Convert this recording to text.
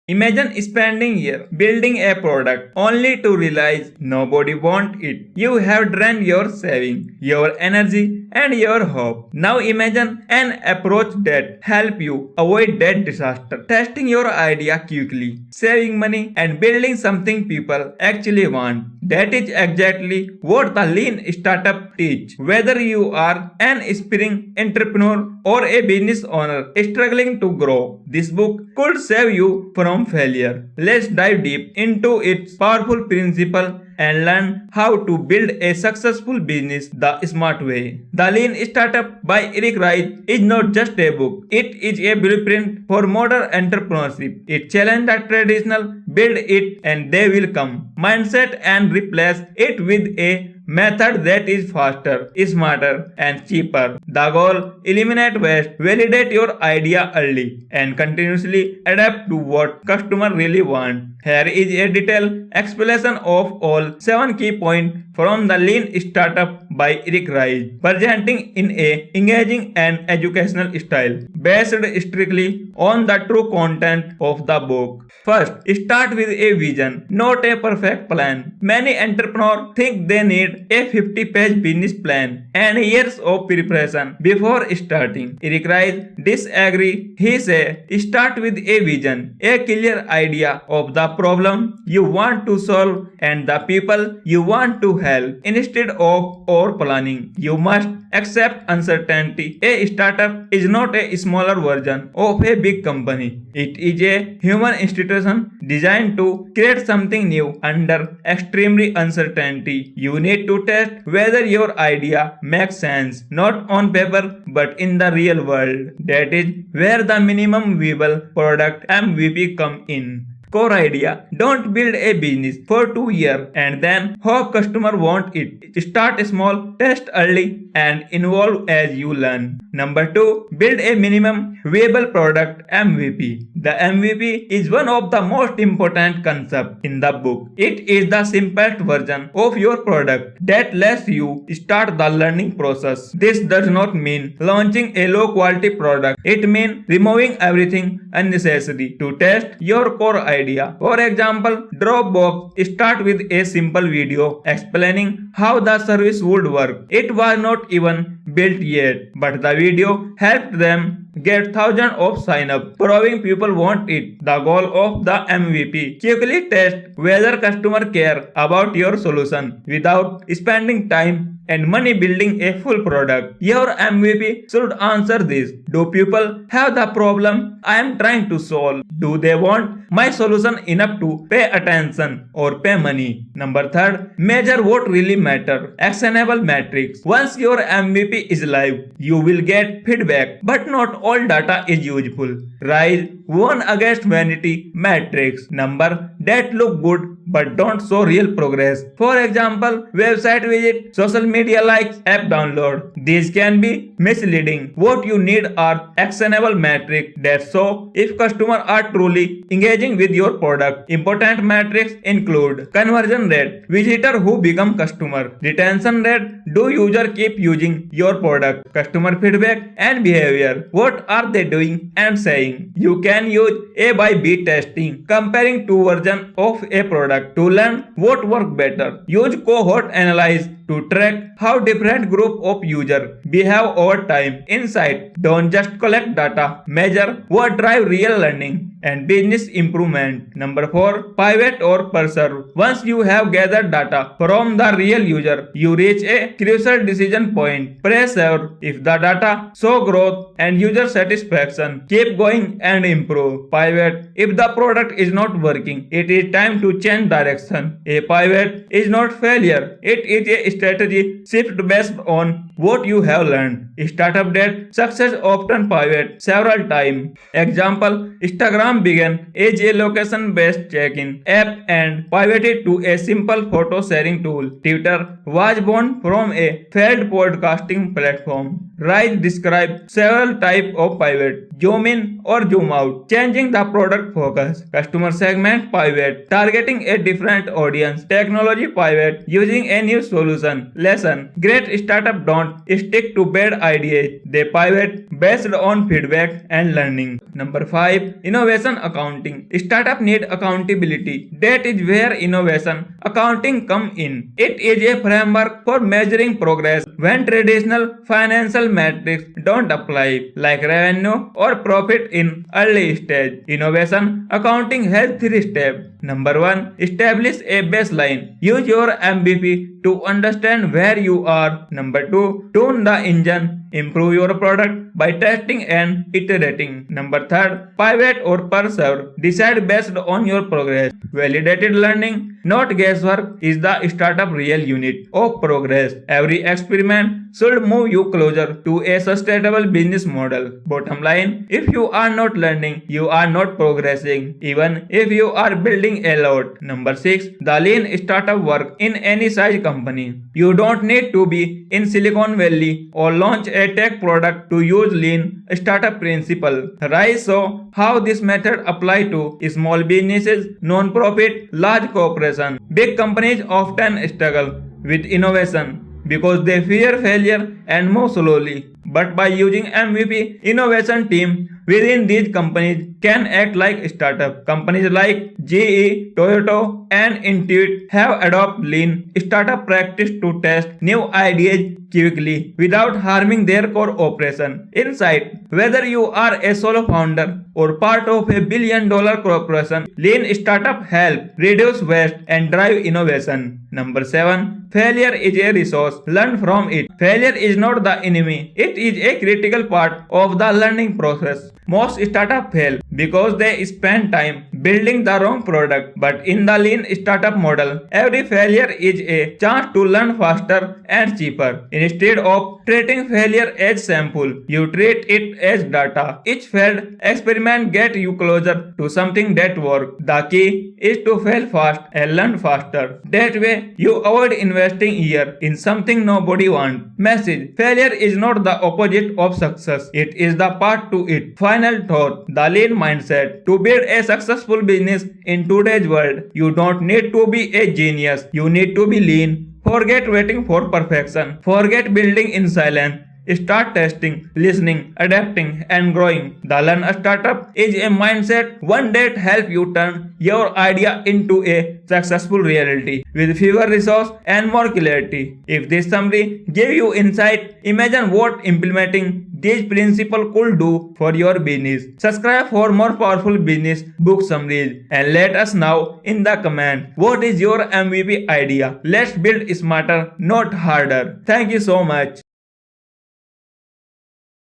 Imagine spending years building a product only to realize nobody wants it. You have drained your saving, your energy, and your hope. Now imagine an approach that helps you avoid that disaster. Testing your idea quickly, saving money, and building something people actually want. That is exactly what the lean startup teach. Whether you are an aspiring entrepreneur or a business owner struggling to grow, this book could save you from failure. Let's dive deep into its powerful principle and learn how to build a successful business the smart way. The Lean Startup by Eric Ries is not just a book, it is a blueprint for modern entrepreneurship. It challenges the traditional build it and they will come mindset and replace it with a method that is faster, smarter, and cheaper. The goal: eliminate waste, validate your idea early, and continuously adapt to what customer really want. Here is a detailed explanation of all 7 key points from the Lean Startup by Eric Ries, presenting in a engaging and educational style, based strictly on the true content of the book. First, start with a vision, not a perfect plan. Many entrepreneurs think they need a 50-page business plan and years of preparation before starting. Eric Ries disagrees. He says, start with a vision, a clear idea of the problem you want to solve and the people you want to help. Instead of over planning, you must accept uncertainty. A startup is not a smaller version of a big company. It is a human institution designed to create something new under extremely uncertainty. You need to test whether your idea makes sense, not on paper but in the real world. That is where the minimum viable product MVP come in. Core idea. Don't build a business for 2 years and then hope customer want it. Start small, test early, and involve as you learn. Number 2. Build a minimum viable product MVP. The MVP is one of the most important concepts in the book. It is the simplest version of your product that lets you start the learning process. This does not mean launching a low quality product. It means removing everything unnecessary to test your core idea. For example, Dropbox start with a simple video explaining how the service would work. It was not even built yet, but the video helped them get thousands of sign-up, proving people want it. The goal of the MVP: quickly test whether customer care about your solution without spending time and money building a full product. Your MVP should answer this: do people have the problem I am trying to solve? Do they want my solution enough to pay attention or pay money? Number 3, measure what really matters. Actionable metrics. Once your MVP is live, you will get feedback, but not all data is useful. Rise warn against vanity metrics, number that look good but don't show real progress. For example, website visit, social media likes, app download. These can be misleading. What you need are actionable metrics that show if customers are truly engaging with your product. Important metrics include conversion rate, visitor who become customer, retention rate, do user keep using your product, customer feedback and behavior, what are they doing and saying. You can use A by B testing, comparing two versions of a product to learn what works better. Use cohort analysis to track how different group of users behave over time. Insight. Don't just collect data, measure what drive real learning and business improvement. Number 4. Pivot or preserve. Once you have gathered data from the real user, you reach a crucial decision point. Preserve. If the data show growth and user satisfaction, keep going and improve. Pivot. If the product is not working, it is time to change direction. A pivot is not failure. It is a strategy shift based on what you have learned. Startup that success often pivot several times. Example, Instagram began as a location-based check-in app and pivoted to a simple photo sharing tool. Twitter was born from a failed podcasting platform. Rise describes several types of pivot, zoom in or zoom out, changing the product focus, customer segment pivot, targeting a different audience, technology pivot, using a new solution. Lesson: great startups don't stick to bad ideas, they pivot based on feedback and learning. Number 5. Innovation accounting. Startup need accountability. That is where innovation accounting come in. It is a framework for measuring progress when traditional financial metrics don't apply, like revenue or profit in early stage. Innovation accounting has 3 steps. Number 1. Establish a baseline. Use your MVP to understand where you are. Number 2. Tune the engine. Improve your product by testing and iterating. Number 3. Pivot or persevere. Decide based on your progress. Validated learning, not guesswork, is the startup real unit of progress. Every experiment should move you closer to a sustainable business model. Bottom line, if you are not learning, you are not progressing, even if you are building a lot. Number 6. The lean startup work in any size company. You don't need to be in Silicon Valley or launch a tech product to use lean startup principle. Rise saw how this method apply to small businesses, non-profit, large corporations. Big companies often struggle with innovation because they fear failure and move slowly. But by using MVP, innovation team within these companies can act like startup. Companies like GE, Toyota, and Intuit have adopted lean startup practice to test new ideas quickly without harming their core operation. Insight: whether you are a solo founder or part of a billion-dollar corporation, lean startup help reduce waste and drive innovation. Number 7. Failure is a resource. Learn from it. Failure is not the enemy. It is a critical part of the learning process. Most startups fail because they spend time building the wrong product. But in the lean startup model, every failure is a chance to learn faster and cheaper. Instead of treating failure as sample, you treat it as data. Each failed experiment gets you closer to something that works. The key is to fail fast and learn faster. That way, you avoid investing years in something nobody wants. Message: failure is not the opposite of success. It is the path to it. Final thought: the lean mindset. To build a successful business in today's world, you don't need to be a genius. You need to be lean. Forget waiting for perfection. Forget building in silence. Start testing, listening, adapting, and growing. The Learn a Startup is a mindset, one that helps you turn your idea into a successful reality with fewer resources and more clarity. If this summary gave you insight, imagine what implementing these principles could do for your business. Subscribe for more powerful business book summaries and let us know in the comment what is your MVP idea. Let's build smarter, not harder. Thank you so much.